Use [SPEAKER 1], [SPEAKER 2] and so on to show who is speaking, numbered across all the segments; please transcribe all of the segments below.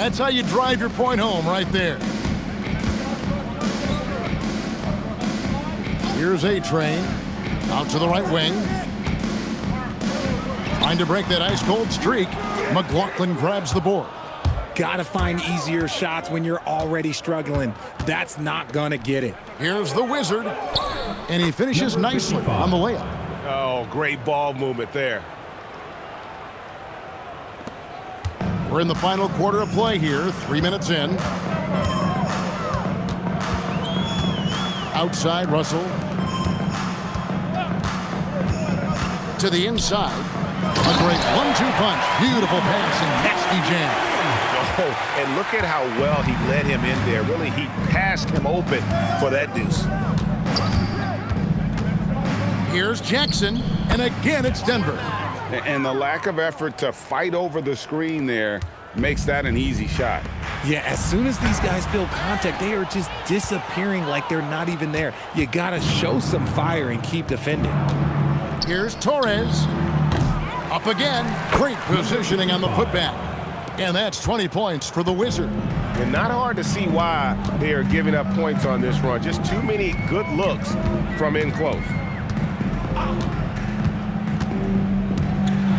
[SPEAKER 1] That's how you drive your point home right there. Here's A-Train. Out to the right wing. Trying to break that ice-cold streak. McLaughlin grabs the board.
[SPEAKER 2] Gotta find easier shots when you're already struggling. That's not gonna get it.
[SPEAKER 1] Here's the Wizard. And he finishes nicely on the layup.
[SPEAKER 3] Oh, great ball movement there.
[SPEAKER 1] We're in the final quarter of play here. 3 minutes in. Outside, Russell. To the inside. A great 1-2 punch. Beautiful pass and nasty jam.
[SPEAKER 3] Oh, and look at how well he led him in there. Really, he passed him open for that deuce.
[SPEAKER 1] Here's Jackson, and again it's Denver.
[SPEAKER 4] And the lack of effort to fight over the screen there makes that an easy shot.
[SPEAKER 2] Yeah, as soon as these guys feel contact, they are just disappearing like they're not even there. You gotta show some fire and keep defending.
[SPEAKER 1] Here's Torres. Up again. Great positioning on the putback. And that's 20 points for the Wizard.
[SPEAKER 3] And not hard to see why they are giving up points on this run. Just too many good looks from in close.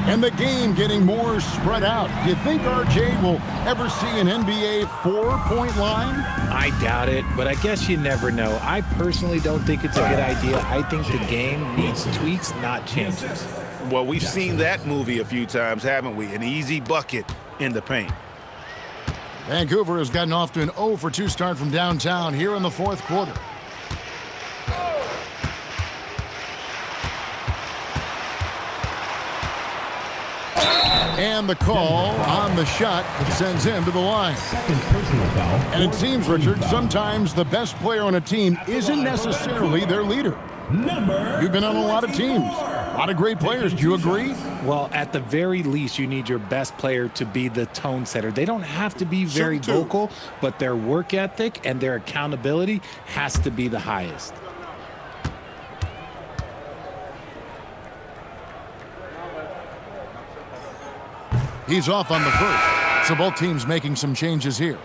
[SPEAKER 1] And the game getting more spread out. Do you think RJ will ever see an NBA 4-point line?
[SPEAKER 2] I doubt it, but I guess you never know. I personally don't think it's a good idea. I think the game needs tweaks, not changes.
[SPEAKER 3] Well, we've seen that movie a few times, haven't we? An easy bucket in the paint.
[SPEAKER 1] Vancouver has gotten off to an 0-for-2 start from downtown here in the fourth quarter. And the call on the shot sends him to the line. And it seems, Richard, sometimes the best player on a team isn't necessarily their leader. You've been on a lot of teams. A lot of great players. Do you agree?
[SPEAKER 2] Well, at the very least, you need your best player to be the tone setter. They don't have to be very vocal, but their work ethic and their accountability has to be the highest.
[SPEAKER 1] He's off on the first, so both teams making some changes here.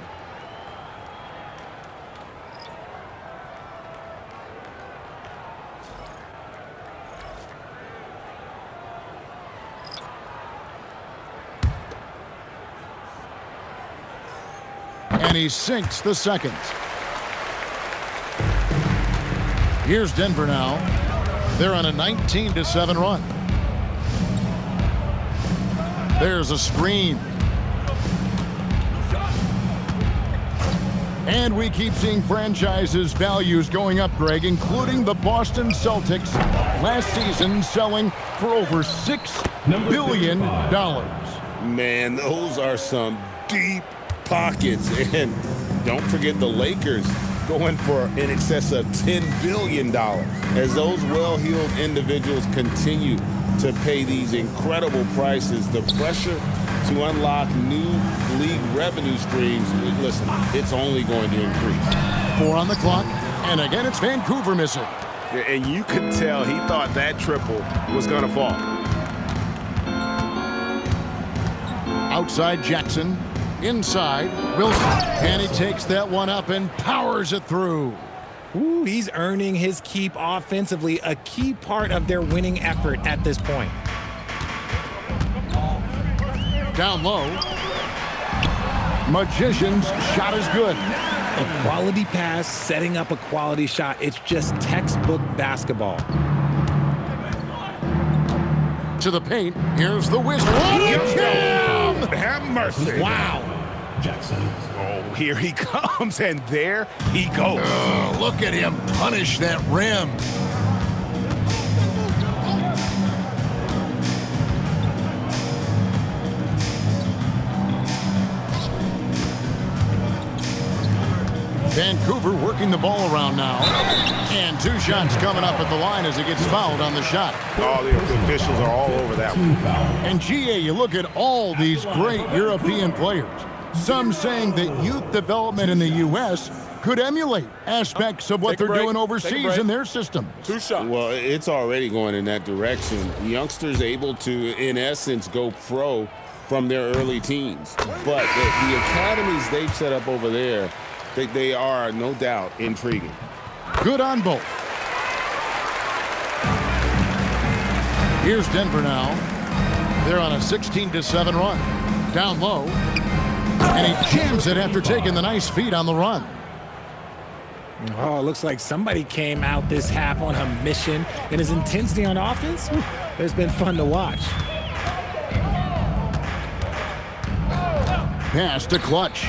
[SPEAKER 1] And he sinks the second. Here's Denver now. They're on a 19-7 run. There's a screen. And we keep seeing franchises' values going up, Greg, including the Boston Celtics last season selling for over $6 billion.
[SPEAKER 4] Man, those are some deep pockets. And don't forget the Lakers going for in excess of $10 billion as those well-heeled individuals continue to pay these incredible prices. The pressure to unlock new league revenue streams, listen, it's only going to increase.
[SPEAKER 1] 4 on the clock, and again it's Vancouver missing.
[SPEAKER 3] And you could tell he thought that triple was going to fall.
[SPEAKER 1] Outside Jackson, inside Wilson, and he takes that one up and powers it through.
[SPEAKER 2] Ooh, he's earning his keep offensively, a key part of their winning effort at this point.
[SPEAKER 1] Down low. Magician's shot is good.
[SPEAKER 2] A quality pass, setting up a quality shot. It's just textbook basketball.
[SPEAKER 1] To the paint. Here's the Wizard.
[SPEAKER 3] Have mercy.
[SPEAKER 2] Wow.
[SPEAKER 3] Jackson. Oh, here he comes, and there he goes.
[SPEAKER 1] Oh, look at him punish that rim. Vancouver working the ball around now. And 2 shots coming up at the line as he gets fouled on the shot.
[SPEAKER 3] Oh, the officials are all over that one.
[SPEAKER 1] And GA, you look at all these great European players. Some saying that youth development in the U.S. could emulate aspects of what they're doing overseas in their system.
[SPEAKER 3] 2 shots.
[SPEAKER 4] Well, it's already going in that direction. Youngsters able to, in essence, go pro from their early teens. But the academies they've set up over there, they are, no doubt, intriguing.
[SPEAKER 1] Good on both. Here's Denver now. They're on a 16-7 run. Down low. And he jams it after taking the nice feed on the run.
[SPEAKER 2] Oh, it looks like somebody came out this half on a mission, and his intensity on offense, it's been fun to watch.
[SPEAKER 1] Pass to Clutch.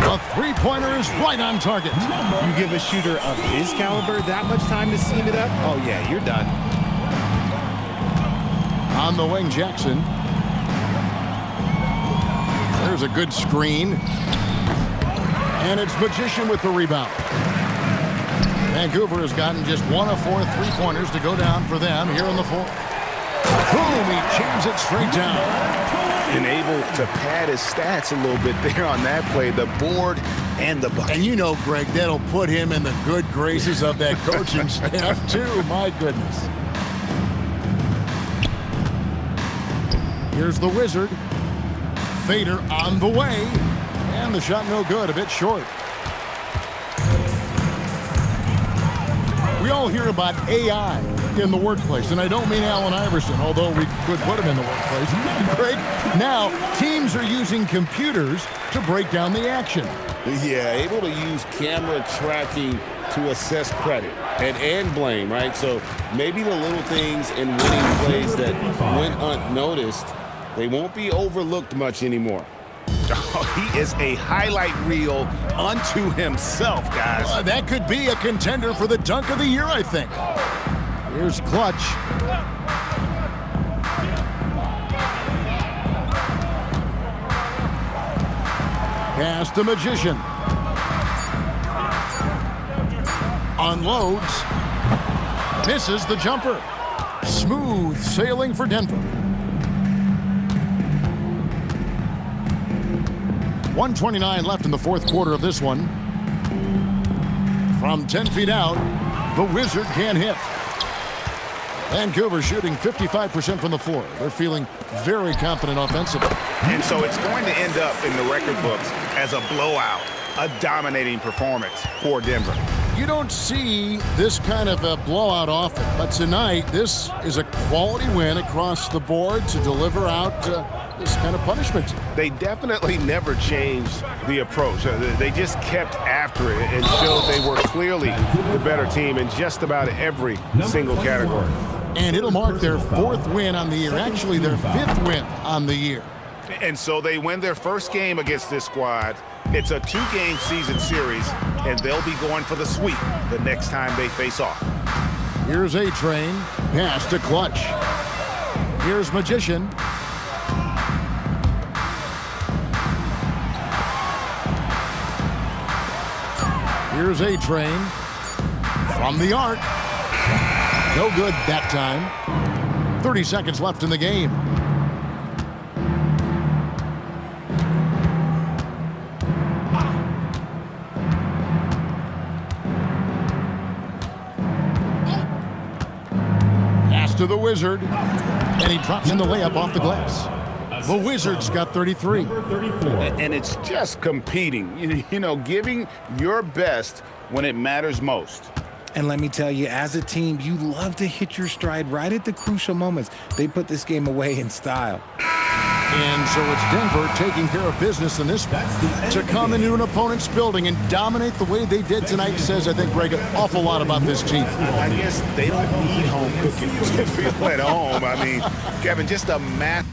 [SPEAKER 1] A three-pointer is right on target.
[SPEAKER 2] You give a shooter of his caliber that much time to seam it up, oh yeah, you're done.
[SPEAKER 1] On the wing, Jackson. There's a good screen. And it's Magician with the rebound. Vancouver has gotten just 1 of 4 three-pointers to go down for them here in the fourth. Boom, he jams it straight down.
[SPEAKER 3] And able to pad his stats a little bit there on that play, the board and the bucket.
[SPEAKER 1] And you know, Greg, that'll put him in the good graces of that coaching staff, too. My goodness. Here's the Wizard. Fader on the way. And the shot no good, a bit short. We all hear about AI in the workplace, and I don't mean Allen Iverson, although we could put him in the workplace. Greg, now teams are using computers to break down the action.
[SPEAKER 4] Yeah, able to use camera tracking to assess credit and blame, right? So maybe the little things in winning plays that went unnoticed, they won't be overlooked much anymore.
[SPEAKER 3] Oh, he is a highlight reel unto himself, guys.
[SPEAKER 1] That could be a contender for the dunk of the year, I think. Here's Clutch. Pass to Magician. Unloads. Misses the jumper. Smooth sailing for Denver. 1:29 left in the fourth quarter of this one. From 10 feet out, the Wizard can't hit. Vancouver shooting 55% from the floor. They're feeling very confident offensively.
[SPEAKER 3] And so it's going to end up in the record books as a blowout, a dominating performance for Denver.
[SPEAKER 1] You don't see this kind of a blowout often, but tonight this is a quality win across the board to deliver out this kind of punishment.
[SPEAKER 3] They definitely never changed the approach. They just kept after it and showed they were clearly the better team in just about every single category.
[SPEAKER 1] And it'll mark their 4th win on the year, actually their 5th win on the year.
[SPEAKER 3] And so they win their first game against this squad. It's a 2-game season series, and they'll be going for the sweep the next time they face off.
[SPEAKER 1] Here's A-Train, pass to Clutch. Here's Magician. Here's A-Train from the arc. No good that time. 30 seconds left in the game. Pass to the Wizard, and he drops in the layup off the glass. The Wizards got 33.
[SPEAKER 3] And it's just competing, you know, giving your best when it matters most.
[SPEAKER 2] And let me tell you, as a team, you love to hit your stride right at the crucial moments. They put this game away in style.
[SPEAKER 1] And so it's Denver taking care of business in this one. To come into an opponent's building and dominate the way they did tonight says, I think, Greg, an awful lot about this team.
[SPEAKER 3] I guess they don't need home cooking to feel at home. I mean, Kevin, just a math.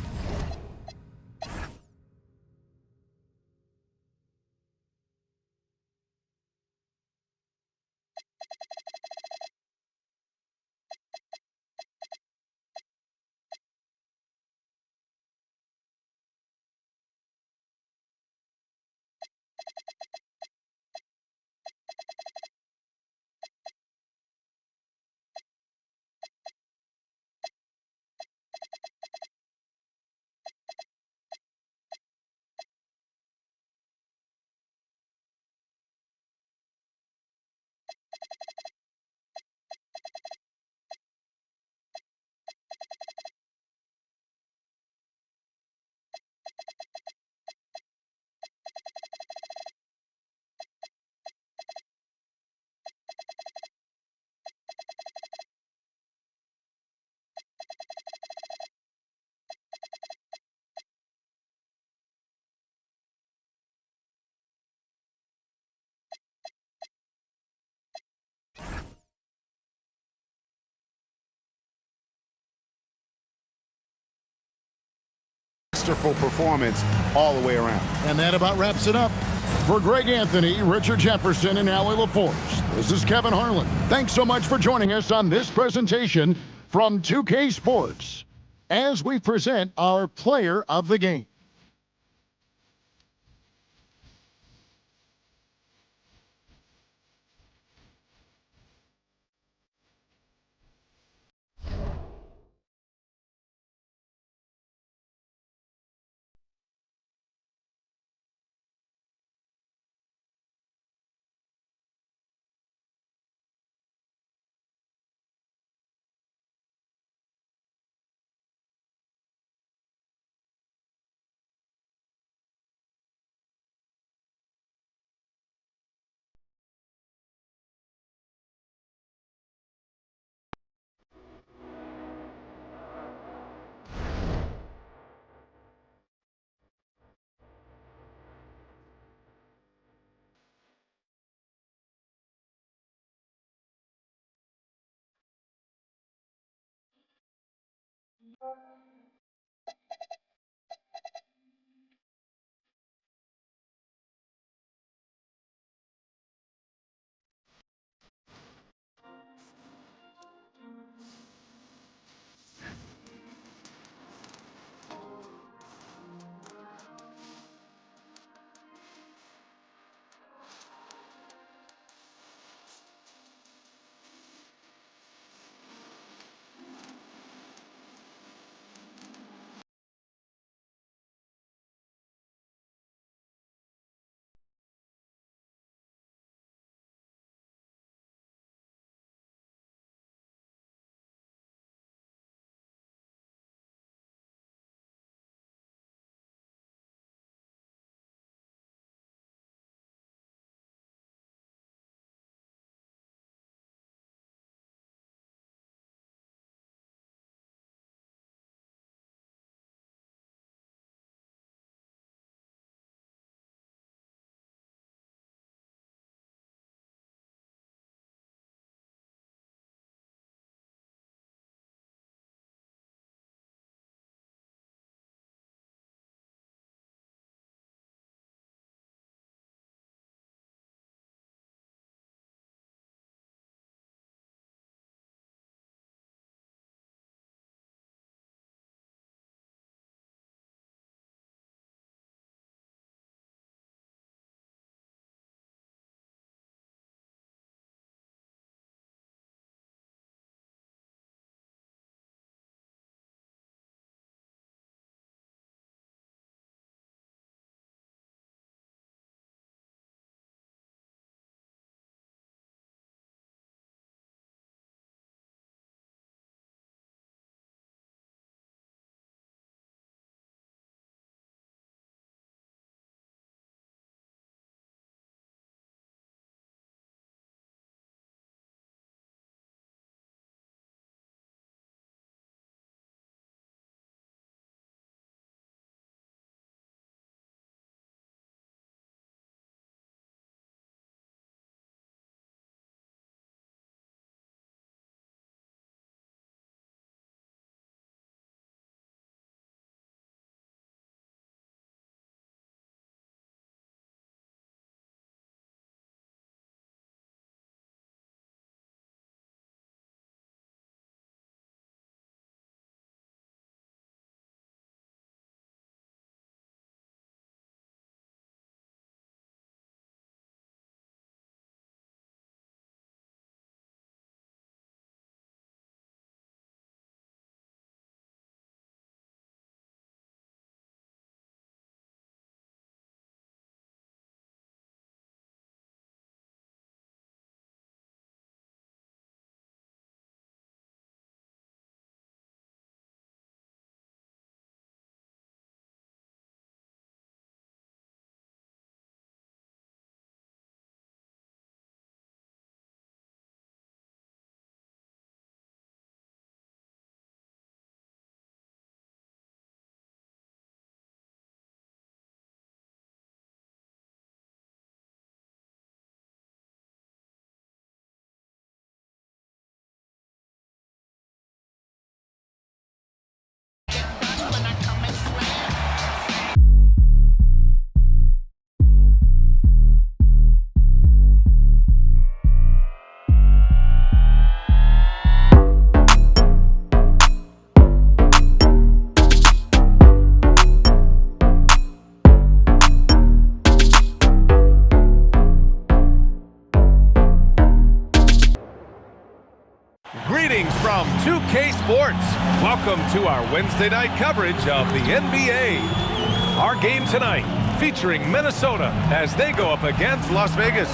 [SPEAKER 3] masterful performance all the way around.
[SPEAKER 1] And that about wraps it up. For Greg Anthony, Richard Jefferson, and Allie LaForce, this is Kevin Harlan. Thanks so much for joining us on this presentation from 2K Sports as we present our Player of the Game.
[SPEAKER 5] UK Sports. Welcome to our Wednesday night coverage of the NBA. Our game tonight featuring Minnesota as they go up against Las Vegas.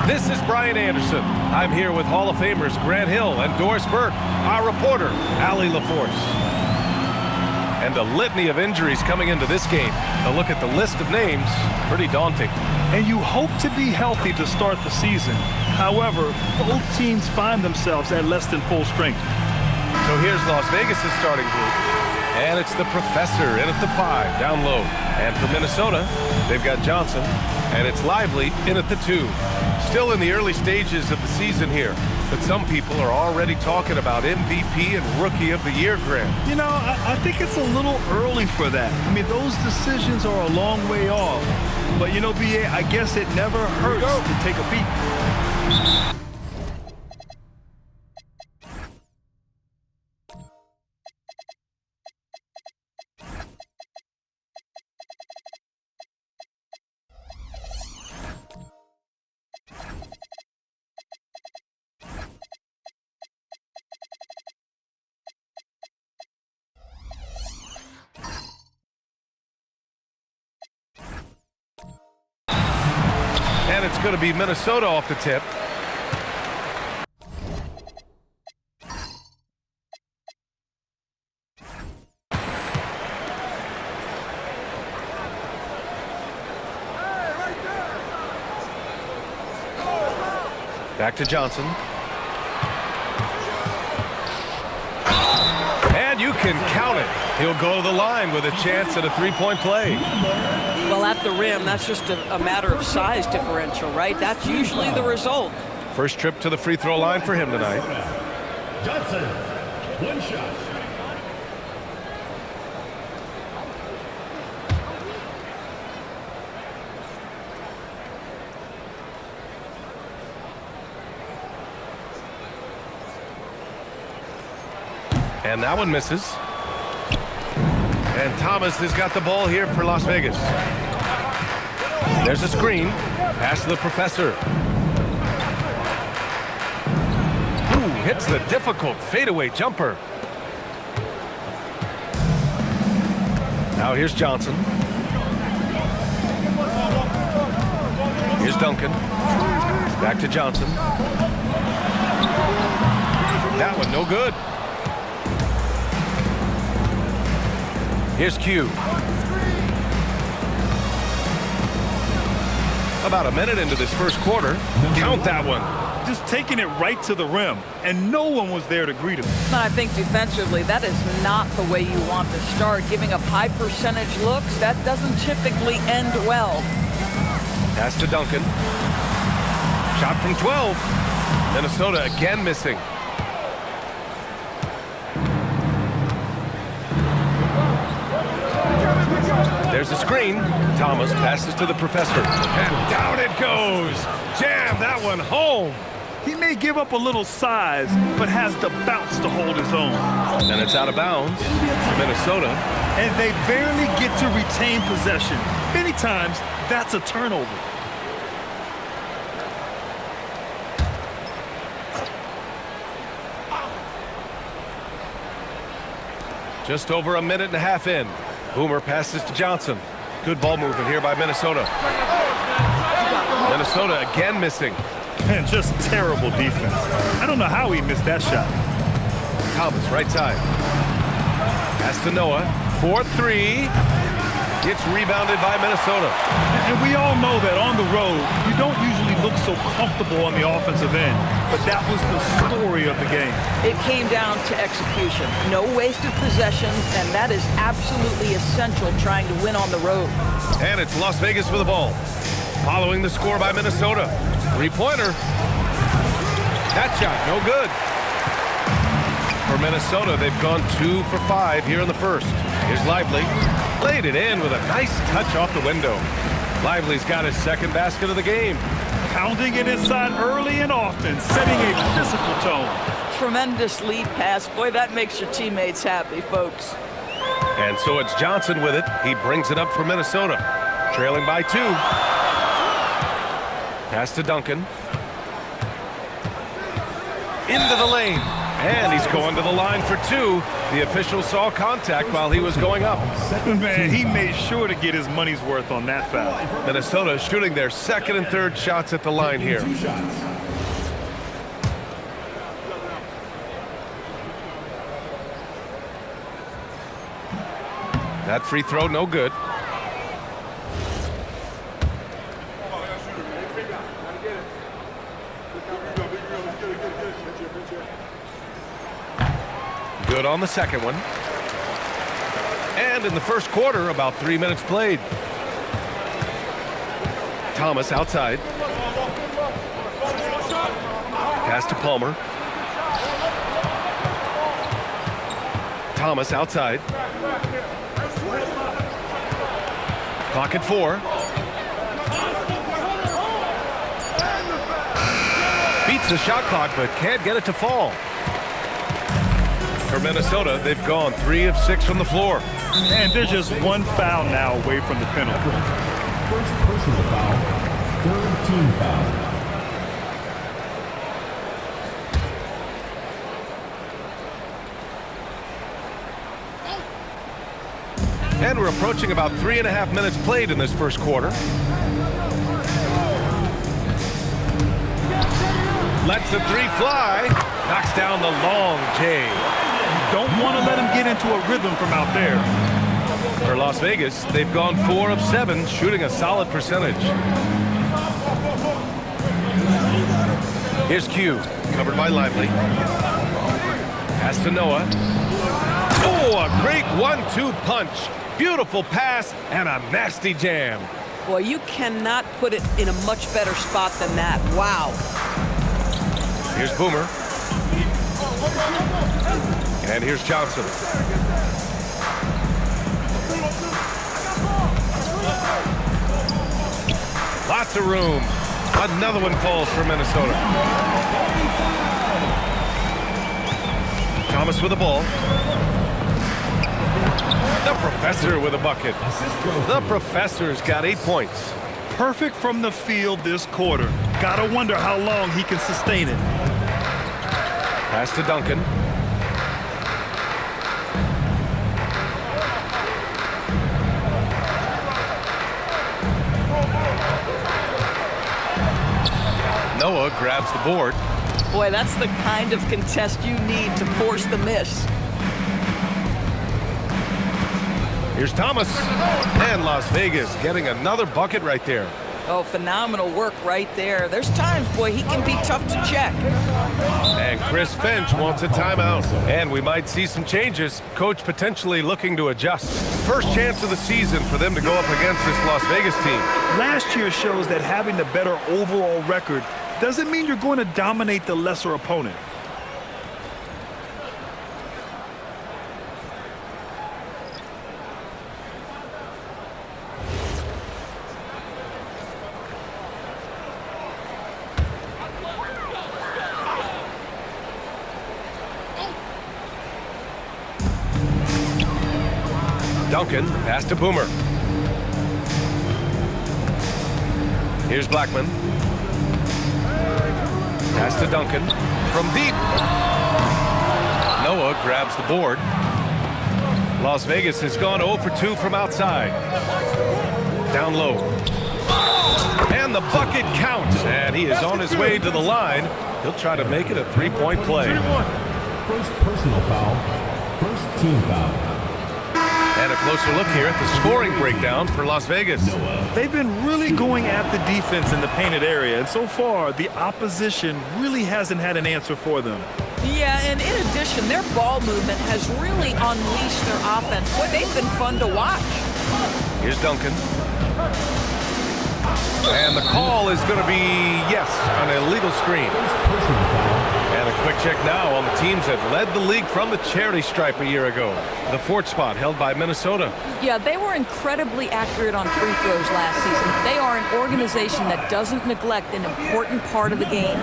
[SPEAKER 5] This is Brian Anderson. I'm here with Hall of Famers Grant Hill and Doris Burke, our reporter, Allie LaForce. And a litany of injuries coming into this game. A look at the list of names, pretty daunting.
[SPEAKER 6] And you hope to be healthy to start the season. However, both teams find themselves at less than full strength.
[SPEAKER 5] So here's Las Vegas' starting group. And it's the Professor in at the 5, down low. And for Minnesota, they've got Johnson. And it's Lively in at the 2. Still in the early stages of the season here. But some people are already talking about MVP and Rookie of the Year, Grant.
[SPEAKER 6] You know, I think it's a little early for that. I mean, those decisions are a long way off. But, you know, BA, I guess it never hurts to take a peek.
[SPEAKER 5] And it's going to be Minnesota off the tip. Back to Johnson. And you can count it. He'll go to the line with a chance at a three-point play.
[SPEAKER 7] Well, at the rim, that's just a matter of size differential, right? That's usually the result.
[SPEAKER 5] First trip to the free throw line for him tonight.
[SPEAKER 8] Johnson, one shot.
[SPEAKER 5] And that one misses. And Thomas has got the ball here for Las Vegas. There's a screen. Pass to the Professor. Ooh, hits the difficult fadeaway jumper. Now here's Johnson. Here's Duncan. Back to Johnson. That one no good. Here's Q. About a minute into this first quarter. Count that one.
[SPEAKER 6] Just taking it right to the rim, and no one was there to greet him.
[SPEAKER 7] But I think defensively, that is not the way you want to start. Giving up high percentage looks, that doesn't typically end well.
[SPEAKER 5] Pass to Duncan. Shot from 12. Minnesota again missing. There's a screen. Thomas passes to the Professor. And down it goes. Jam that one home.
[SPEAKER 6] He may give up a little size, but has the bounce to hold his own.
[SPEAKER 5] And it's out of bounds to Minnesota.
[SPEAKER 6] And they barely get to retain possession. Many times, that's a turnover.
[SPEAKER 5] Just over a minute and a half in. Boomer passes to Johnson. Good ball movement here by Minnesota. Minnesota again missing.
[SPEAKER 6] And just terrible defense. I don't know how he missed that shot.
[SPEAKER 5] Thomas, right side. Pass to Noah. 4-3. Gets rebounded by Minnesota.
[SPEAKER 6] And we all know that on the road, you don't usually look so comfortable on the offensive end. But that was the story of the game.
[SPEAKER 7] It came down to execution. No wasted possessions, and that is absolutely essential trying to win on the road.
[SPEAKER 5] And it's Las Vegas with the ball. Following the score by Minnesota. Three-pointer. That shot, no good. For Minnesota, they've gone 2 for 5 here in the first. Here's Lively. Laid it in with a nice touch off the window. Lively's got his second basket of the game.
[SPEAKER 6] Pounding it inside early and often, setting a physical tone.
[SPEAKER 7] Tremendous lead pass. Boy, that makes your teammates happy, folks.
[SPEAKER 5] And so it's Johnson with it. He brings it up for Minnesota. Trailing by 2. Pass to Duncan. Into the lane. And he's going to the line for two. The official saw contact while he was going up.
[SPEAKER 6] Man, he made sure to get his money's worth on that foul.
[SPEAKER 5] Minnesota shooting their second and third shots at the line here. That free throw, no good. Good on the second one. And in the first quarter, about 3 minutes played. Thomas outside. Pass to Palmer. Thomas outside. Clock at 4. Beats the shot clock, but can't get it to fall. For Minnesota, they've gone 3 of 6 from the floor.
[SPEAKER 6] And there's just one foul now away from the penalty.
[SPEAKER 8] First personal foul, third team foul.
[SPEAKER 5] And we're approaching about 3.5 minutes played in this first quarter. Lets the three fly. Knocks down the long J.
[SPEAKER 6] Don't want to let him get into a rhythm from out there.
[SPEAKER 5] For Las Vegas, they've gone 4 of 7, shooting a solid percentage. Here's Q, covered by Lively. Pass to Noah. Oh, a great 1-2 punch. Beautiful pass and a nasty jam.
[SPEAKER 7] Boy, you cannot put it in a much better spot than that. Wow.
[SPEAKER 5] Here's Boomer. And here's Johnson. Lots of room. Another one falls for Minnesota. Thomas with the ball. The professor with a bucket. The professor's got 8 points.
[SPEAKER 6] Perfect from the field this quarter. Gotta wonder how long he can sustain it.
[SPEAKER 5] Pass to Duncan. Noah grabs the board.
[SPEAKER 7] Boy, that's the kind of contest you need to force the miss.
[SPEAKER 5] Here's Thomas. And Las Vegas getting another bucket right there.
[SPEAKER 7] Oh, phenomenal work right there. There's times, boy, he can be tough to check.
[SPEAKER 5] And Chris Finch wants a timeout. And we might see some changes. Coach potentially looking to adjust. First chance of the season for them to go up against this Las Vegas team.
[SPEAKER 6] Last year shows that having the better overall record doesn't mean you're going to dominate the lesser opponent.
[SPEAKER 5] Duncan, pass to Boomer. Here's Blackman. Pass to Duncan. From deep. Noah grabs the board. Las Vegas has gone 0 for 2 from outside. Down low. And the bucket counts. And he is on his way to the line. He'll try to make it a 3-point play.
[SPEAKER 8] First personal foul, first team foul.
[SPEAKER 5] And a closer look here at the scoring breakdown for Las Vegas.
[SPEAKER 6] They've been really going at the defense in the painted area, and so far, the opposition really hasn't had an answer for them.
[SPEAKER 7] Yeah, and in addition, their ball movement has really unleashed their offense. Boy, they've been fun to watch.
[SPEAKER 5] Here's Duncan. And the call is going to be, yes, an illegal screen. And a quick check now on the teams that led the league from the charity stripe a year ago. The 4th spot held by Minnesota.
[SPEAKER 7] Yeah, they were incredibly accurate on free throws last season. They are an organization that doesn't neglect an important part of the game.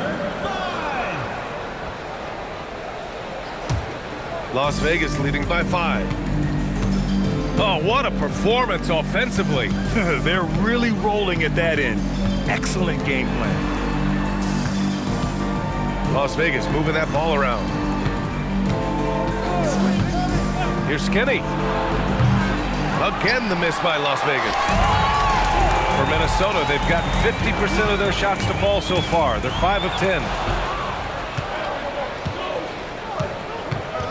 [SPEAKER 5] Las Vegas leading by 5. Oh, what a performance offensively.
[SPEAKER 6] They're really rolling at that end. Excellent game plan.
[SPEAKER 5] Las Vegas moving that ball around. Here's Skinny. Again, the miss by Las Vegas. For Minnesota, they've gotten 50% of their shots to fall so far. They're 5 of 10.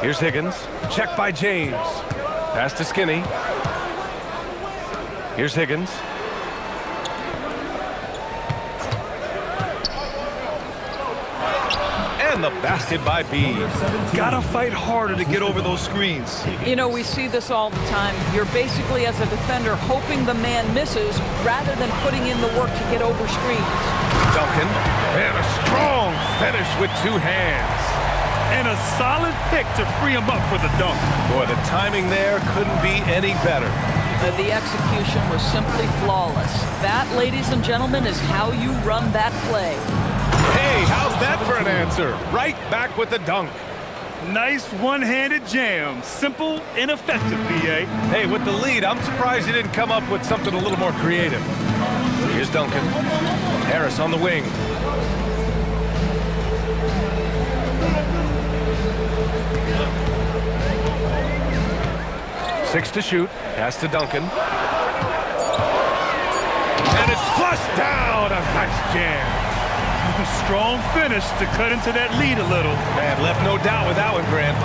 [SPEAKER 5] Here's Higgins. Check by James. Pass to Skinny. Here's Higgins. And the basket by B.
[SPEAKER 6] Gotta fight harder to get over those screens.
[SPEAKER 7] You know, we see this all the time. You're basically, as a defender, hoping the man misses rather than putting in the work to get over screens.
[SPEAKER 5] Duncan. And a strong finish with 2 hands.
[SPEAKER 6] And a solid pick to free him up for the dunk.
[SPEAKER 5] Boy, the timing there couldn't be any better.
[SPEAKER 7] The execution was simply flawless. That, ladies and gentlemen, is how you run that play.
[SPEAKER 5] Hey, how's that for an answer? Right back with the dunk.
[SPEAKER 6] Nice one-handed jam. Simple and effective, BA.
[SPEAKER 5] Hey, with the lead, I'm surprised he didn't come up with something a little more creative. Here's Duncan. Harris on the wing. Six to shoot. Pass to Duncan. And it's flushed down. A nice jam.
[SPEAKER 6] Strong finish to cut into that lead a little.
[SPEAKER 5] Man, left no doubt with that one, Grant.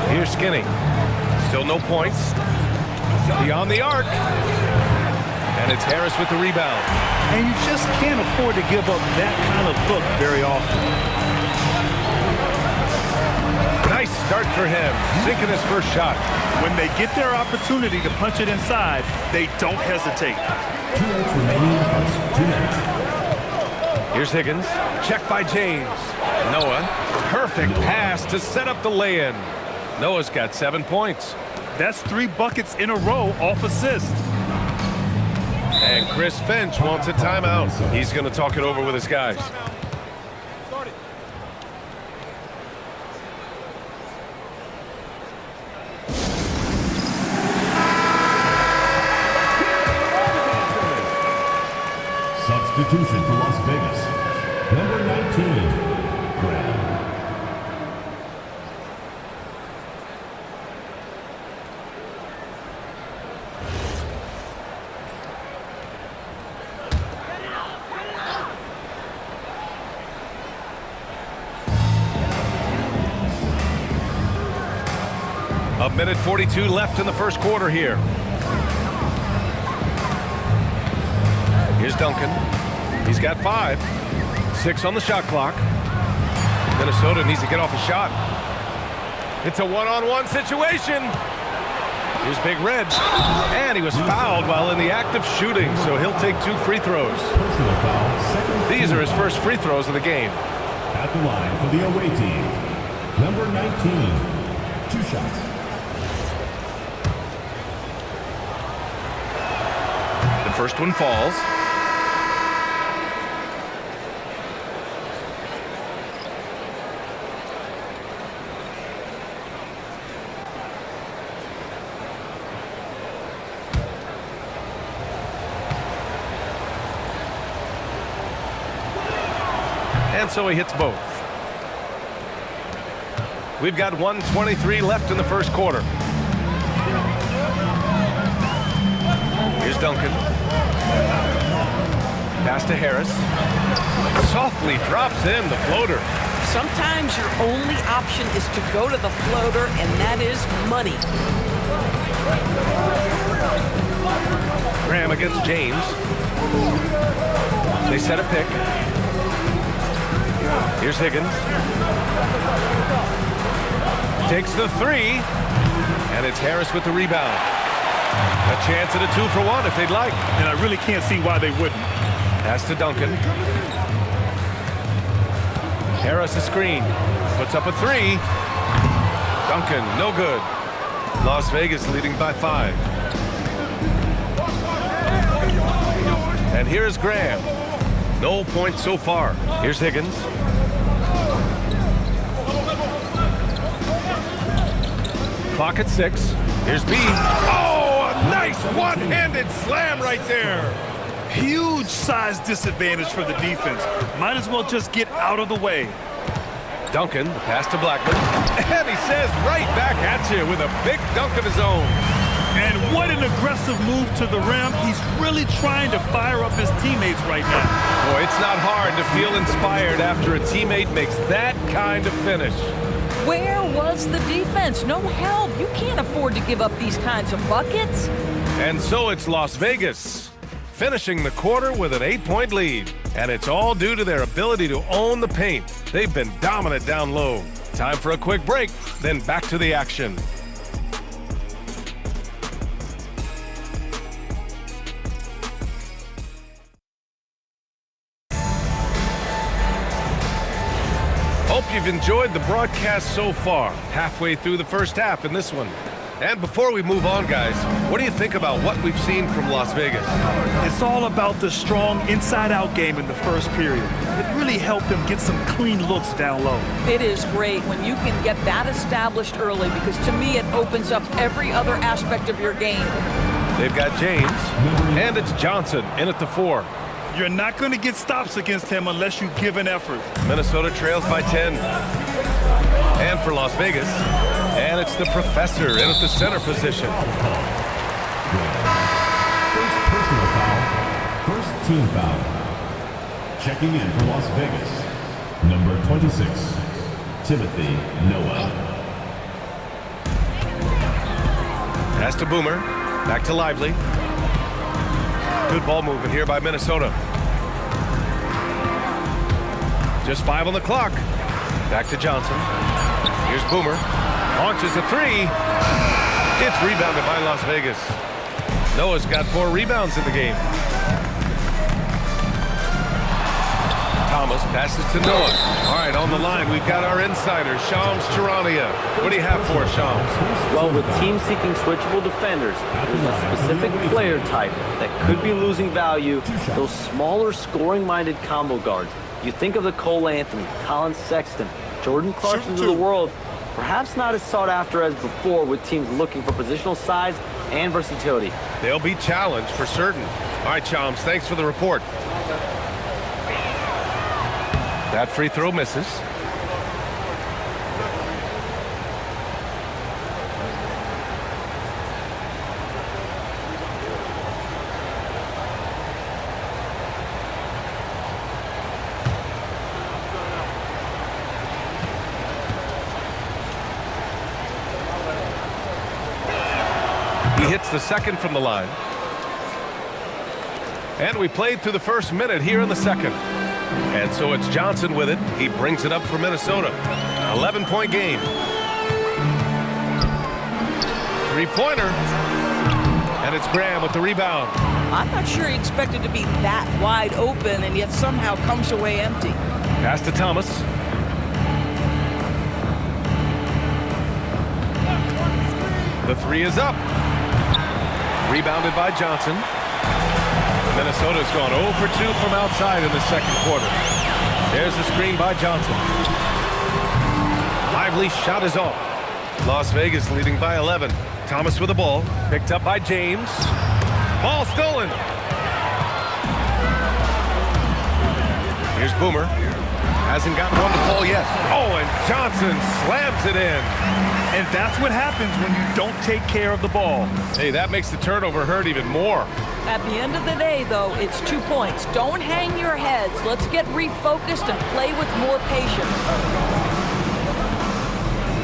[SPEAKER 5] Here's Skinny. Still no points. Beyond the arc. And it's Harris with the rebound.
[SPEAKER 6] And you just can't afford to give up that kind of look very often.
[SPEAKER 5] Nice start for him. Sinking his first shot.
[SPEAKER 6] When they get their opportunity to punch it inside, they don't hesitate.
[SPEAKER 8] 2 minutes remaining in the first. 2 minutes.
[SPEAKER 5] Here's Higgins. Check by James. Noah. Perfect pass to set up the lay-in. Noah's got 7 points.
[SPEAKER 6] That's 3 buckets in a row off assist.
[SPEAKER 5] And Chris Finch wants a timeout. He's going to talk it over with his guys.
[SPEAKER 8] Substitution for Las Vegas. Number 19, Graham.
[SPEAKER 5] A minute 42 left in the first quarter here. Here's Duncan. He's got 5. 6 on the shot clock. Minnesota needs to get off a shot. It's a one-on-one situation. Here's Big Red. And he was fouled while in the act of shooting, so he'll take 2 free throws.
[SPEAKER 8] Personal foul.
[SPEAKER 5] These are his first free throws of the game.
[SPEAKER 8] At the line for the away team. Number 19. 2 shots.
[SPEAKER 5] The first one falls. And so he hits both. We've got 1:23 left in the first quarter. Here's Duncan. Pass to Harris. Softly drops in the floater.
[SPEAKER 7] Sometimes your only option is to go to the floater, and that is money.
[SPEAKER 5] Graham against James. They set a pick. Here's Higgins. Takes the 3. And it's Harris with the rebound. A chance at a 2-for-1 if they'd like.
[SPEAKER 6] And I really can't see why they wouldn't.
[SPEAKER 5] Pass to Duncan. Harris a screen. Puts up a 3. Duncan, no good. Las Vegas leading by 5. And here's Graham. No points so far. Here's Higgins. Clock at 6. Here's B. Oh, a nice one-handed slam right there.
[SPEAKER 6] Huge size disadvantage for the defense. Might as well just get out of the way.
[SPEAKER 5] Duncan, the pass to Blackman. And he says right back at you with a big dunk of his own.
[SPEAKER 6] And what an aggressive move to the rim. He's really trying to fire up his teammates right now.
[SPEAKER 5] Boy, it's not hard to feel inspired after a teammate makes that kind of finish.
[SPEAKER 7] Where was the defense? No help. You can't afford to give up these kinds of buckets.
[SPEAKER 5] And so it's Las Vegas, finishing the quarter with an 8-point lead. And it's all due to their ability to own the paint. They've been dominant down low. Time for a quick break, then back to the action. Hope you've enjoyed the broadcast so far. Halfway through the first half in this one. And before we move on, guys, what do you think about what we've seen from Las Vegas?
[SPEAKER 6] It's all about the strong inside-out game in the first period. It really helped them get some clean looks down low.
[SPEAKER 7] It is great when you can get that established early because to me it opens up every other aspect of your game.
[SPEAKER 5] They've got James, and it's Johnson in at the 4.
[SPEAKER 6] You're not going to get stops against him unless you give an effort.
[SPEAKER 5] Minnesota trails by 10. And for Las Vegas, and it's the professor in at the center position.
[SPEAKER 8] First personal foul, first team foul. Checking in for Las Vegas, number 26, Timothy Noah.
[SPEAKER 5] Pass to Boomer, back to Lively. Good ball movement here by Minnesota. Just 5 on the clock. Back to Johnson. Here's Boomer. Launches a 3. It's rebounded by Las Vegas. Noah's got 4 rebounds in the game. Thomas passes to Noah. All right, on the line, we've got our insider, Shams Charania. What do you have for us, Shams?
[SPEAKER 9] Well, with teams seeking switchable defenders, there's a specific player type that could be losing value, those smaller scoring-minded combo guards. You think of the Cole Anthony, Colin Sexton, Jordan Clarksons of the world, perhaps not as sought after as before with teams looking for positional size and versatility.
[SPEAKER 5] They'll be challenged for certain. All right, Shams, thanks for the report. That free throw misses. He hits the second from the line. And we played through the first minute here in the second. And so it's Johnson with it. He brings it up for Minnesota. 11-point game. Three-pointer. And it's Graham with the rebound.
[SPEAKER 7] I'm not sure he expected to be that wide open and yet somehow comes away empty.
[SPEAKER 5] Pass to Thomas. The 3 is up. Rebounded by Johnson. Minnesota's gone 0 for 2 from outside in the second quarter. There's the screen by Johnson. Lively shot is off. Las Vegas leading by 11. Thomas with the ball. Picked up by James. Ball stolen. Here's Boomer. Hasn't gotten one to fall yet. Oh, and Johnson slams it in.
[SPEAKER 6] And that's what happens when you don't take care of the ball.
[SPEAKER 5] Hey, that makes the turnover hurt even more.
[SPEAKER 7] At the end of the day, though, it's 2 points. Don't hang your heads. Let's get refocused and play with more patience.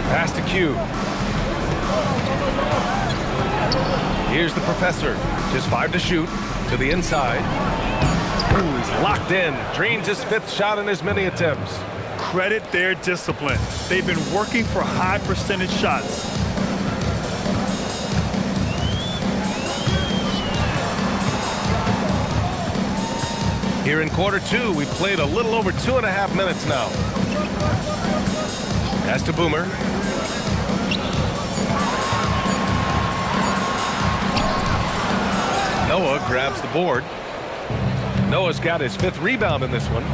[SPEAKER 5] Pass to Q. Here's the professor. Just 5 to shoot. To the inside. Ooh, he's locked in. Drains his 5th shot in as many attempts.
[SPEAKER 6] Credit their discipline. They've been working for high percentage shots.
[SPEAKER 5] Here in quarter 2, we've played a little over 2.5 minutes now. Pass to Boomer. Noah grabs the board. Noah's got his 5th rebound in this one.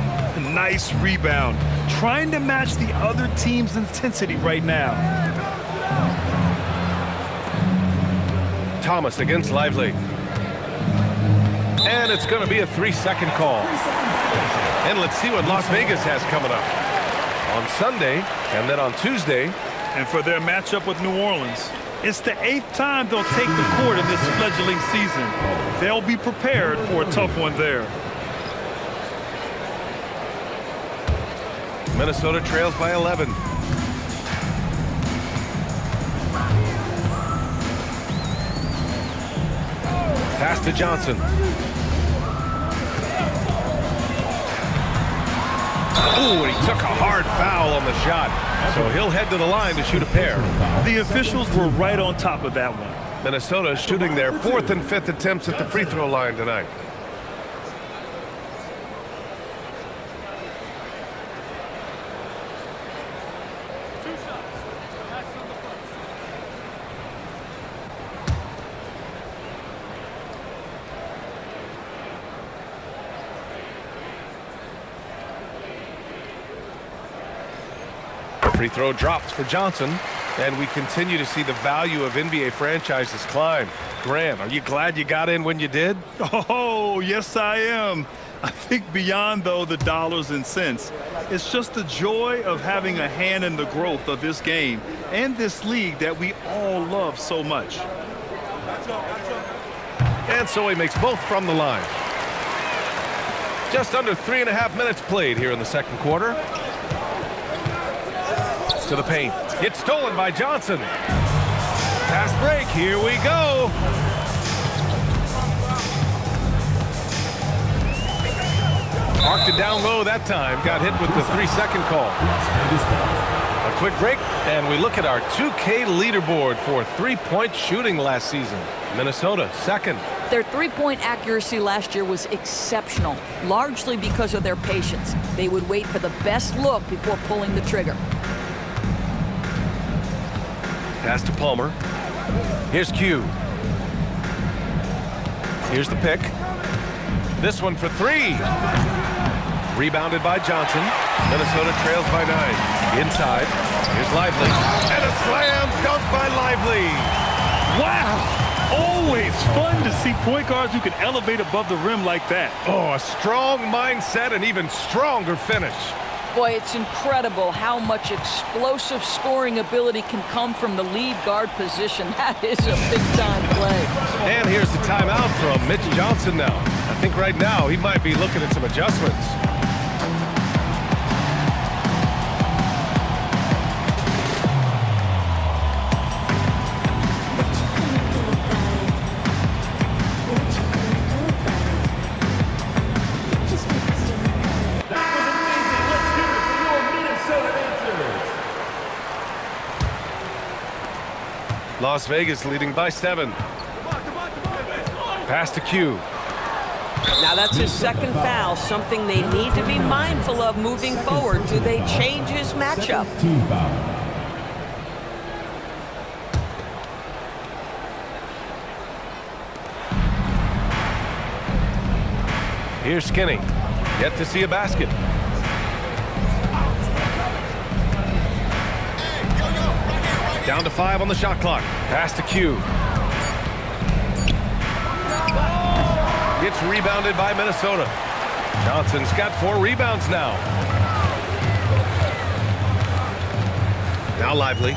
[SPEAKER 6] Nice rebound. Trying to match the other team's intensity right now.
[SPEAKER 5] Thomas against Lively. And it's going to be a 3-second call. And let's see what Las Vegas has coming up. on Sunday, and then on Tuesday.
[SPEAKER 6] And for their matchup with New Orleans, it's the 8th time they'll take the court in this fledgling season. They'll be prepared for a tough one there.
[SPEAKER 5] Minnesota trails by 11. Pass to Johnson. Ooh, and he took a hard foul on the shot. So he'll head to the line to shoot a pair.
[SPEAKER 6] The officials were right on top of that one.
[SPEAKER 5] Minnesota shooting their 4th and 5th attempts at the free throw line tonight. Free throw drops for Johnson, and we continue to see the value of NBA franchises climb. Graham, are you glad you got in when you did?
[SPEAKER 6] Oh, yes, I am. I think beyond, though, the dollars and cents, it's just the joy of having a hand in the growth of this game and this league that we all love so much.
[SPEAKER 5] And so he makes both from the line. Just under 3.5 minutes played here in the second quarter. To the paint. It's stolen by Johnson. Fast break. Here we go. Marked it down low that time. Got hit with the 3-second call. A quick break, and we look at our 2K leaderboard for three-point shooting last season. Minnesota, second.
[SPEAKER 7] Their three-point accuracy last year was exceptional, largely because of their patience. They would wait for the best look before pulling the trigger.
[SPEAKER 5] Pass to Palmer. Here's Q. Here's the pick. This one for 3. Rebounded by Johnson. Minnesota trails by 9. Inside. Here's Lively. And a slam dunk by Lively.
[SPEAKER 6] Wow! Always fun to see point guards who can elevate above the rim like that.
[SPEAKER 5] Oh, a strong mindset and even stronger finish.
[SPEAKER 7] Boy, it's incredible how much explosive scoring ability can come from the lead guard position. That is a big-time play.
[SPEAKER 5] And here's the timeout from Mitch Johnson now. I think right now he might be looking at some adjustments. Las Vegas leading by 7. Pass to Q.
[SPEAKER 10] Now that's his second foul, something they need to be mindful of moving forward. Do they change his matchup?
[SPEAKER 5] Here's Skinny. Yet to see a basket. Down to 5 on the shot clock. Pass to Q. Gets rebounded by Minnesota. Johnson's got 4 rebounds now. Now Lively.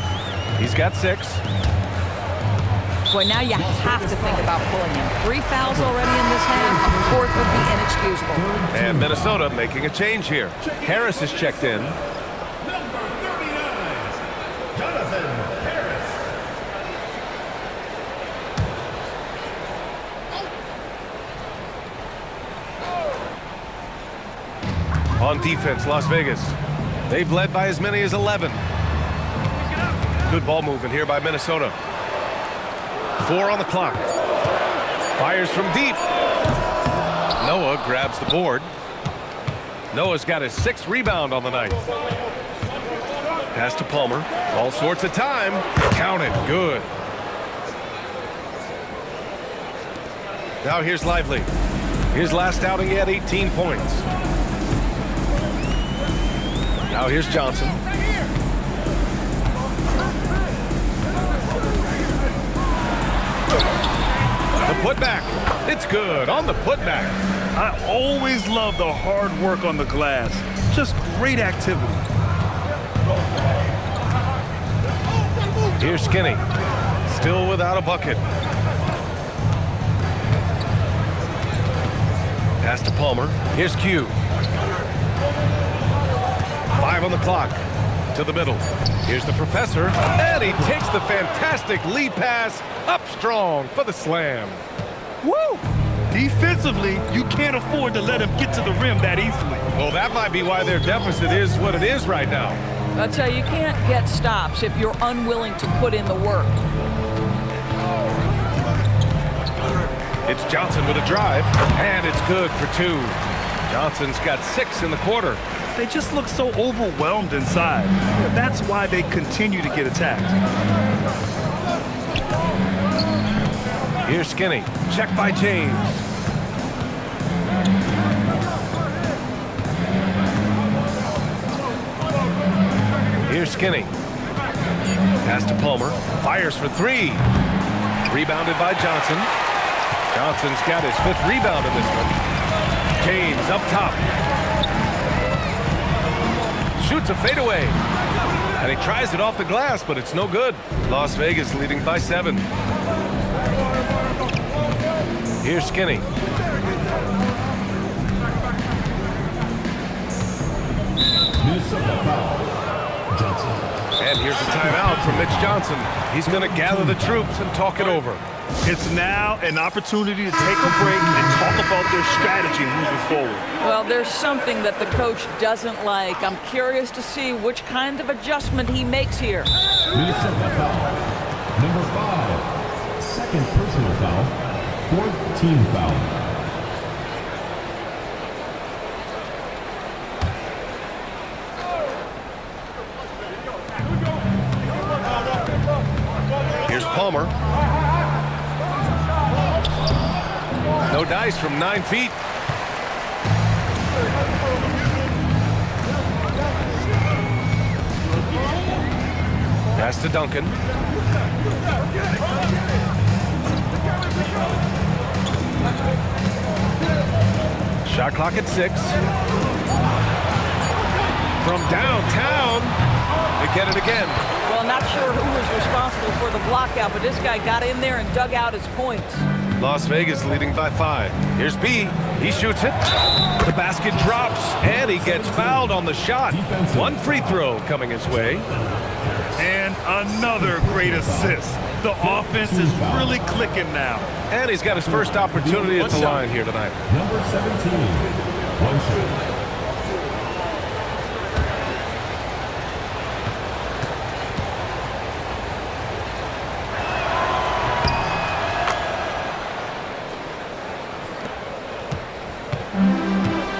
[SPEAKER 5] He's got 6.
[SPEAKER 7] Boy, now you have to think about pulling him. 3 fouls already in this half. A 4th would be inexcusable.
[SPEAKER 5] And Minnesota making a change here. Harris is checked in. On defense, Las Vegas. They've led by as many as 11. Good ball movement here by Minnesota. 4 on the clock. Fires from deep. Noah grabs the board. Noah's got his 6th rebound on the night. Pass to Palmer. All sorts of time. Counted. Good. Now here's Lively. His last outing, he had 18 points. Now here's Johnson. The putback. It's good on the putback.
[SPEAKER 6] I always love the hard work on the glass. Just great activity.
[SPEAKER 5] Here's Skinny. Still without a bucket. Pass to Palmer. Here's Q. 5 on the clock. To the middle. Here's the professor. And he takes the fantastic lead pass up strong for the slam.
[SPEAKER 6] Woo! Defensively, you can't afford to let him get to the rim that easily.
[SPEAKER 5] Well, that might be why their deficit is what it is right now.
[SPEAKER 7] I'll tell you, you can't get stops if you're unwilling to put in the work.
[SPEAKER 5] It's Johnson with a drive, and it's good for 2. Johnson's got 6 in the quarter.
[SPEAKER 6] They just look so overwhelmed inside. That's why they continue to get attacked.
[SPEAKER 5] Here's Skinny. Check by James. Here's Skinny. Pass to Palmer. Fires for 3. Rebounded by Johnson. Johnson's got his 5th rebound in this one. James up top. Shoots a fadeaway. And he tries it off the glass, but it's no good. Las Vegas leading by 7. Here's Skinny.
[SPEAKER 8] Minnesota foul. Johnson.
[SPEAKER 5] And here's a timeout from Mitch Johnson. He's going to gather the troops and talk it over.
[SPEAKER 6] It's now an opportunity to take a break and talk about their strategy moving forward.
[SPEAKER 7] Well, there's something that the coach doesn't like. I'm curious to see which kind of adjustment he makes here.
[SPEAKER 8] Minnesota foul. Number 5. Second personal foul. 4th team foul.
[SPEAKER 5] Here's Palmer. No dice from 9 feet. Pass to Duncan. Shot clock at 6. From downtown, they get it again.
[SPEAKER 7] Well, not sure who was responsible for the blockout, but this guy got in there and dug out his points.
[SPEAKER 5] Las Vegas leading by 5. Here's B. He shoots it. The basket drops, and he gets fouled on the shot. 1 free throw coming his way.
[SPEAKER 6] And another great assist. The offense is really clicking now.
[SPEAKER 5] And he's got his first opportunity at the line here tonight.
[SPEAKER 8] Number 17. 1 shot.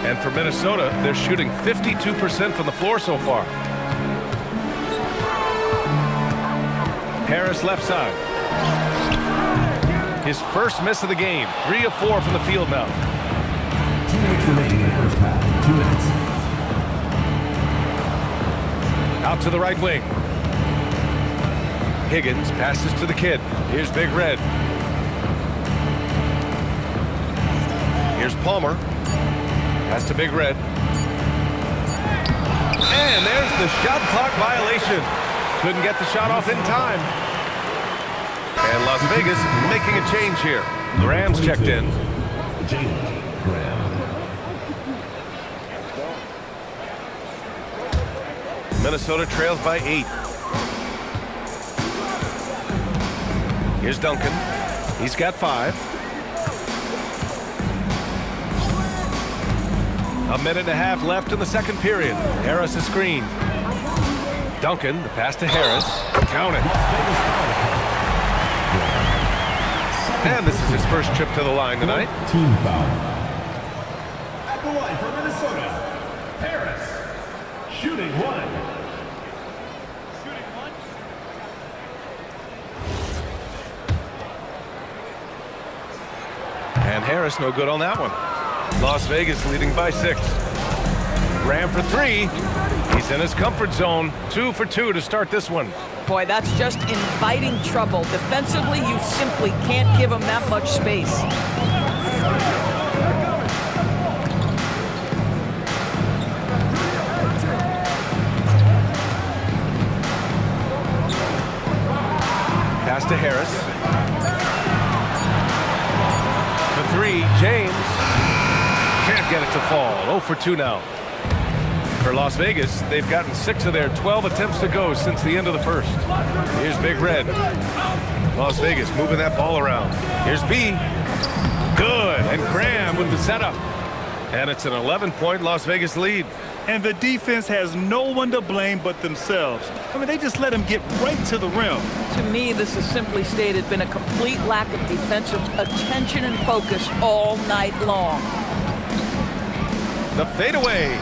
[SPEAKER 5] And for Minnesota, they're shooting 52% from the floor so far. Harris left side. His first miss of the game. 3 of 4 from the field now.
[SPEAKER 8] 2 minutes remaining in the first half. 2 minutes.
[SPEAKER 5] Out to the right wing. Higgins passes to the kid. Here's Big Red. Here's Palmer. Pass to Big Red. And there's the shot clock violation. Couldn't get the shot off in time. And Las Vegas making a change here. Graham's checked in.
[SPEAKER 8] Graham.
[SPEAKER 5] Minnesota trails by 8. Here's Duncan. He's got 5. A minute and a half left in the second period. Harris a screen. Duncan, the pass to Harris. Count it. And this is his first trip to the line tonight.
[SPEAKER 8] Team foul. At the line for Minnesota, Harris. Shooting 1.
[SPEAKER 5] And Harris no good on that one. Las Vegas leading by 6. Ram for 3. He's in his comfort zone. 2 for 2 to start this one.
[SPEAKER 7] Boy, that's just inviting trouble. Defensively, you simply can't give him that much space.
[SPEAKER 5] James can't get it to fall. 0 for 2 now. For Las Vegas, they've gotten 6 of their 12 attempts to go since the end of the first. Here's Big Red. Las Vegas moving that ball around. Here's B. Good. And Graham with the setup. And it's an 11-point Las Vegas lead.
[SPEAKER 6] And the defense has no one to blame but themselves. I mean, they just let him get right to the rim.
[SPEAKER 7] To me, this has simply stated been a complete lack of defensive attention and focus all night long.
[SPEAKER 5] The fadeaway.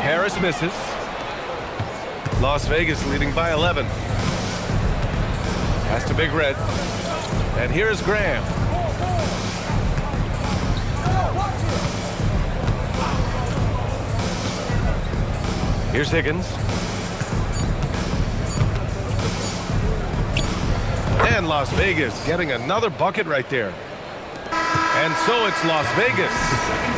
[SPEAKER 5] Harris misses. Las Vegas leading by 11. Pass to Big Red. And here's Graham. Here's Higgins. And Las Vegas getting another bucket right there. And so it's Las Vegas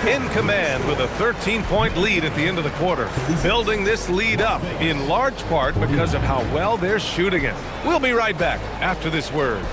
[SPEAKER 5] in command with a 13-point lead at the end of the quarter. Building this lead up in large part because of how well they're shooting it. We'll be right back after this word.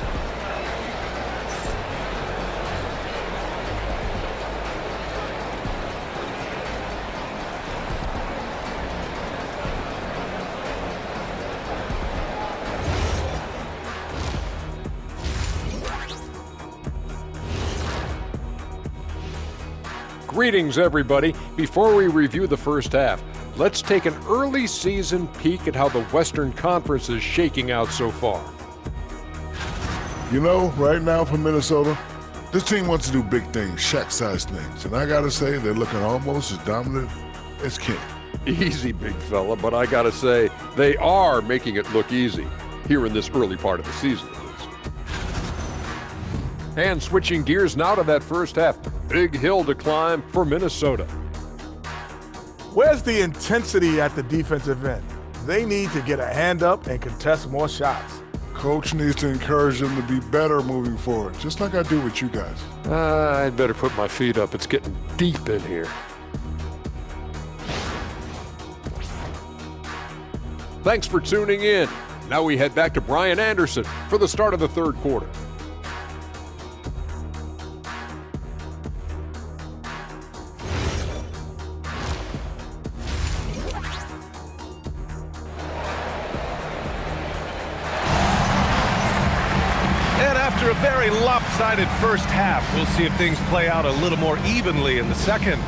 [SPEAKER 11] Greetings, everybody. Before we review the first half, let's take an early season peek at how the Western Conference is shaking out so far.
[SPEAKER 12] You know, right now for Minnesota, this team wants to do big things, Shaq-sized things. And I got to say, they're looking almost as dominant as King.
[SPEAKER 11] Easy, big fella, but I got to say, they are making it look easy, here in this early part of the season. And switching gears now to that first half, big hill to climb for Minnesota.
[SPEAKER 13] Where's the intensity at the defensive end? They need to get a hand up and contest more shots.
[SPEAKER 12] Coach needs to encourage them to be better moving forward, just like I do with you guys.
[SPEAKER 11] I'd better put my feet up. It's getting deep in here. Thanks for tuning in. Now we head back to Brian Anderson for the start of the third quarter.
[SPEAKER 5] After a very lopsided first half, we'll see if things play out a little more evenly in the second.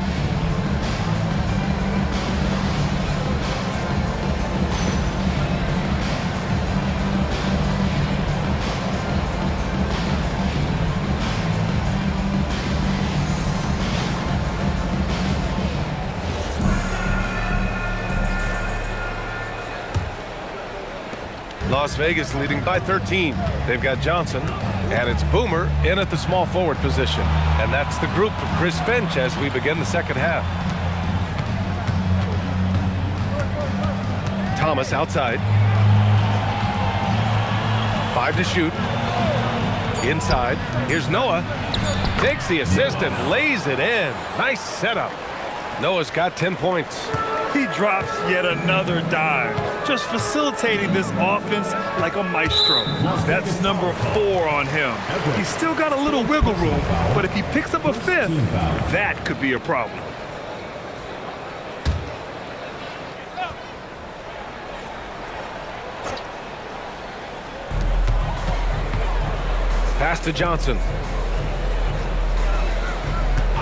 [SPEAKER 5] Las Vegas leading by 13. They've got Johnson, and it's Boomer in at the small forward position. And that's the group for Chris Finch as we begin the second half. Thomas outside. 5 to shoot. Inside. Here's Noah. Takes the assist and lays it in. Nice setup. Noah's got 10 points.
[SPEAKER 6] He drops yet another dime, just facilitating this offense like a maestro. That's number 4 on him. He's still got a little wiggle room, but if he picks up a 5th, that could be a problem.
[SPEAKER 5] Pass to Johnson.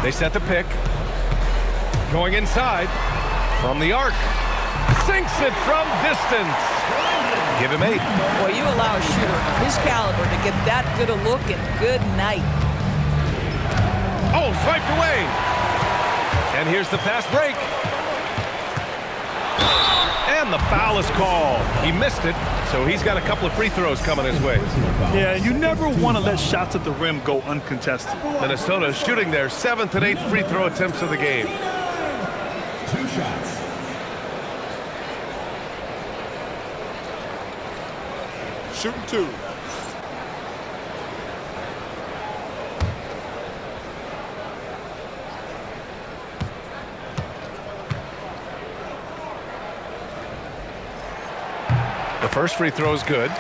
[SPEAKER 5] They set the pick. Going inside. From the arc. Sinks it from distance. Give him 8.
[SPEAKER 7] Boy, you allow a shooter of his caliber to get that good a look, and good night.
[SPEAKER 5] Oh, swiped away. And here's the fast break. And the foul is called. He missed it, so he's got a couple of free throws coming his way.
[SPEAKER 6] Yeah, you never want to let shots at the rim go uncontested.
[SPEAKER 5] Minnesota is shooting their 7th and 8th free throw attempts of the game.
[SPEAKER 8] 2 shots.
[SPEAKER 12] Shooting 2.
[SPEAKER 5] The first free throw is good.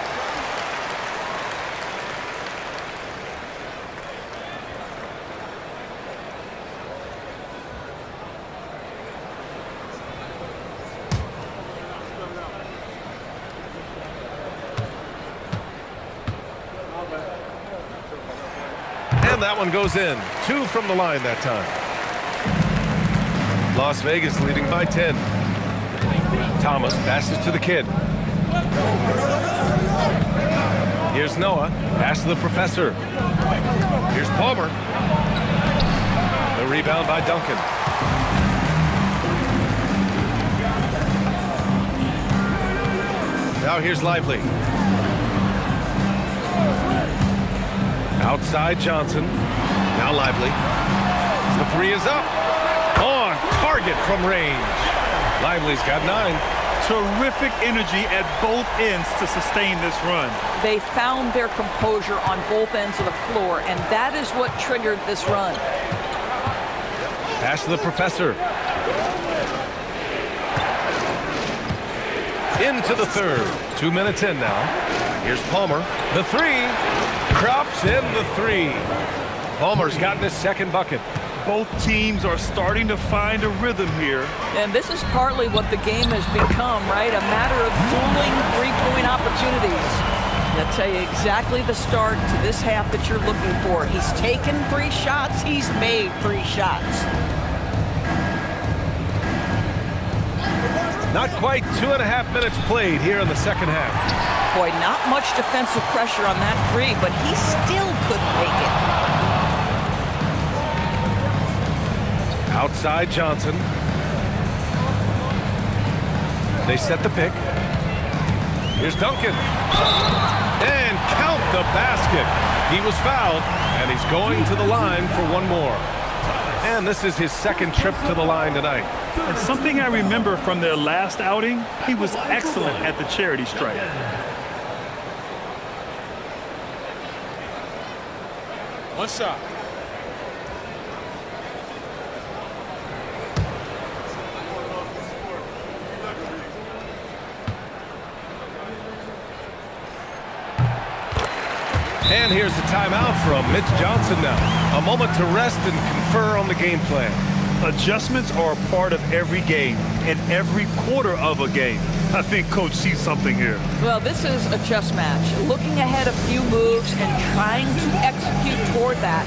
[SPEAKER 5] And that one goes in. 2 from the line that time. Las Vegas leading by 10. Thomas passes to the kid. Here's Noah. Pass to the professor. Here's Palmer. The rebound by Duncan. Now here's Lively. Outside Johnson. Now Lively. The 3 is up. On target from range. Lively's got 9.
[SPEAKER 6] Terrific energy at both ends to sustain this run.
[SPEAKER 7] They found their composure on both ends of the floor, and that is what triggered this run.
[SPEAKER 5] Pass to the professor. Into the third. 2 minutes in now. Here's Palmer. The 3. Crops in the 3. Palmer's gotten his second bucket.
[SPEAKER 6] Both teams are starting to find a rhythm here.
[SPEAKER 7] And this is partly what the game has become, right? A matter of dueling three-point opportunities. I'll tell you exactly the start to this half that you're looking for. He's taken 3 shots. He's made 3 shots.
[SPEAKER 5] Not quite 2.5 minutes played here in the second half.
[SPEAKER 7] Boy, not much defensive pressure on that 3, but he still couldn't make it.
[SPEAKER 5] Outside Johnson. They set the pick. Here's Duncan. And count the basket. He was fouled, and he's going to the line for one more. And this is his second trip to the line tonight.
[SPEAKER 6] And something I remember from their last outing, he was excellent at the charity stripe.
[SPEAKER 11] One shot.
[SPEAKER 5] And here's the timeout from Mitch Johnson now. A moment to rest and confer on the game plan.
[SPEAKER 6] Adjustments are a part of every game and every quarter of a game. I think Coach sees something here.
[SPEAKER 7] Well, this is a chess match. Looking ahead a few moves and trying to execute toward that.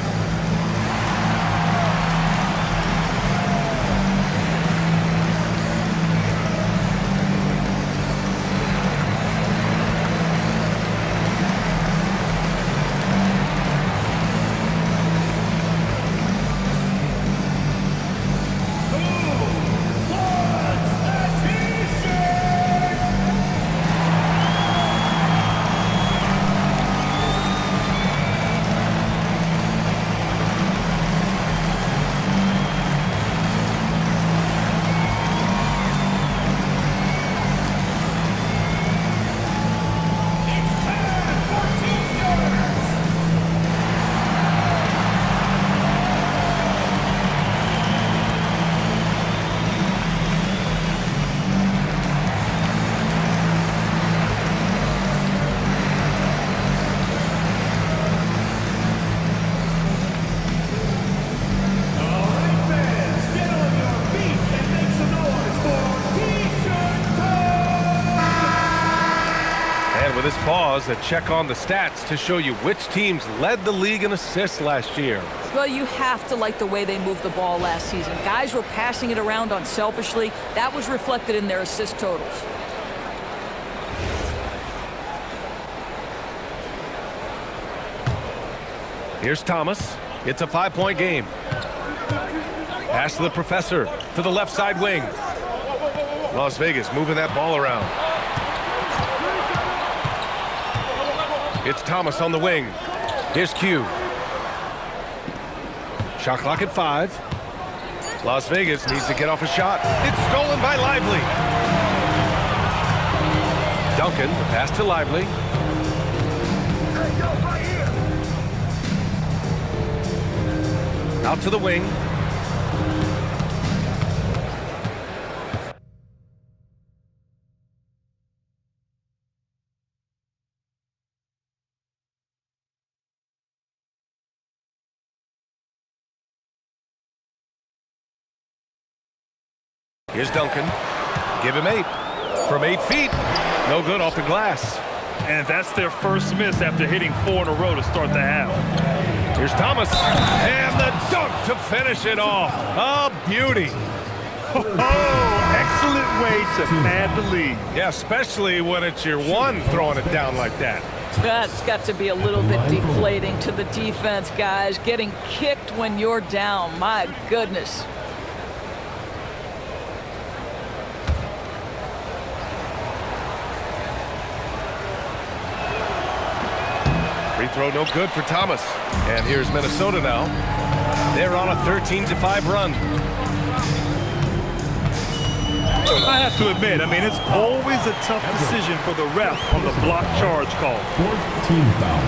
[SPEAKER 5] This pause, a check on the stats to show you which teams led the league in assists last year.
[SPEAKER 7] Well, you have to like the way they moved the ball last season. Guys were passing it around unselfishly. That was reflected in their assist totals.
[SPEAKER 5] Here's Thomas. It's a 5-point game. Pass to the professor to the left side wing. Las Vegas moving that ball around. It's Thomas on the wing. Here's Q. Shot clock at 5. Las Vegas needs to get off a shot. It's stolen by Lively. Duncan, the pass to Lively. Out to the wing. Here's Duncan. Give him 8. From 8 feet. No good off the glass.
[SPEAKER 6] And that's their first miss after hitting 4 in a row to start the half.
[SPEAKER 5] Here's Thomas, and the dunk to finish it off. A beauty.
[SPEAKER 6] Oh, excellent way to pad the lead.
[SPEAKER 5] Yeah, especially when it's your one throwing it down like that.
[SPEAKER 7] That's got to be a little bit deflating to the defense, guys. Getting kicked when you're down. My goodness.
[SPEAKER 5] Free throw no good for Thomas. And here's Minnesota now. They're on a 13-5 run.
[SPEAKER 6] I have to admit, it's always a tough decision for the ref on the block charge call.
[SPEAKER 8] 4th team foul.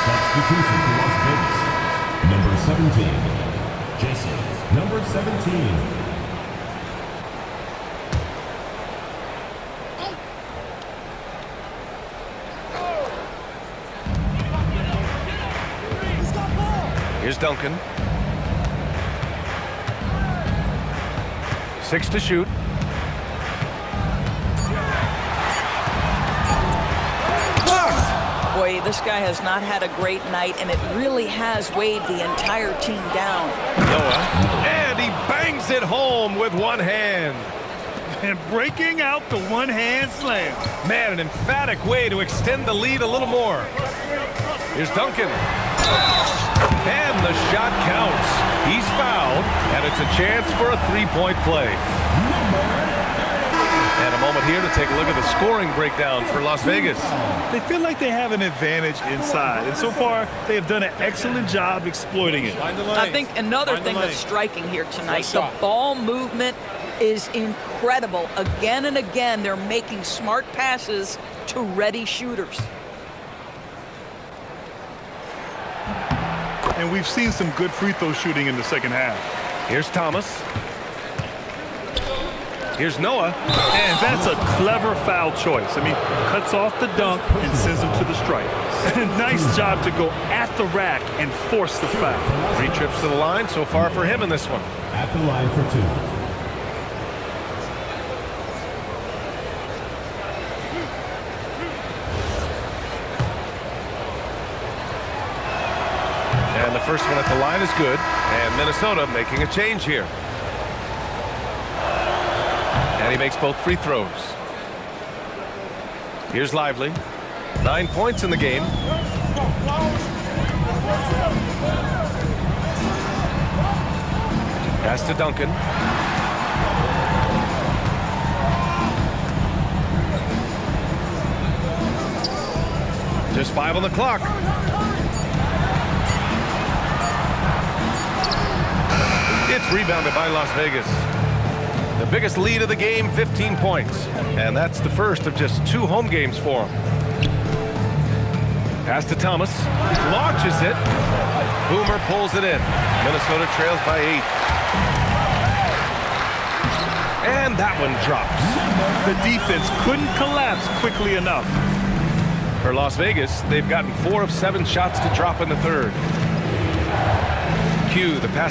[SPEAKER 8] Substitution for Las Vegas. Number 17. Jason. Number 17.
[SPEAKER 5] Here's Duncan. 6 to shoot. Blocked.
[SPEAKER 7] Boy, this guy has not had a great night, and it really has weighed the entire team down.
[SPEAKER 5] Noah, and he bangs it home with one hand.
[SPEAKER 6] And breaking out the one-hand slam.
[SPEAKER 5] Man, an emphatic way to extend the lead a little more. Here's Duncan. And the shot counts. He's fouled, and it's a chance for a three-point play. And a moment here to take a look at the scoring breakdown for Las Vegas.
[SPEAKER 6] They feel like they have an advantage inside, and so far they have done an excellent job exploiting it.
[SPEAKER 7] I think another thing that's striking here tonight, the ball movement is incredible. Again and again, they're making smart passes to ready shooters.
[SPEAKER 6] And we've seen some good free throw shooting in the second half.
[SPEAKER 5] Here's Thomas. Here's Noah.
[SPEAKER 6] And that's a clever foul choice. Cuts off the dunk and sends him to the stripe. Nice job to go at the rack and force the foul.
[SPEAKER 5] 3 trips to the line so far for him in this one.
[SPEAKER 8] At the line for 2.
[SPEAKER 5] And the first one at the line is good. And Minnesota making a change here. And he makes both free throws. Here's Lively. 9 points in the game. Pass to Duncan. Just 5 on the clock. It's rebounded by Las Vegas. The biggest lead of the game, 15 points. And that's the first of just 2 home games for him. Pass to Thomas. Launches it. Boomer pulls it in. Minnesota trails by 8. And that one drops.
[SPEAKER 6] The defense couldn't collapse quickly enough.
[SPEAKER 5] For Las Vegas, they've gotten 4 of 7 shots to drop in the third. Q, the pass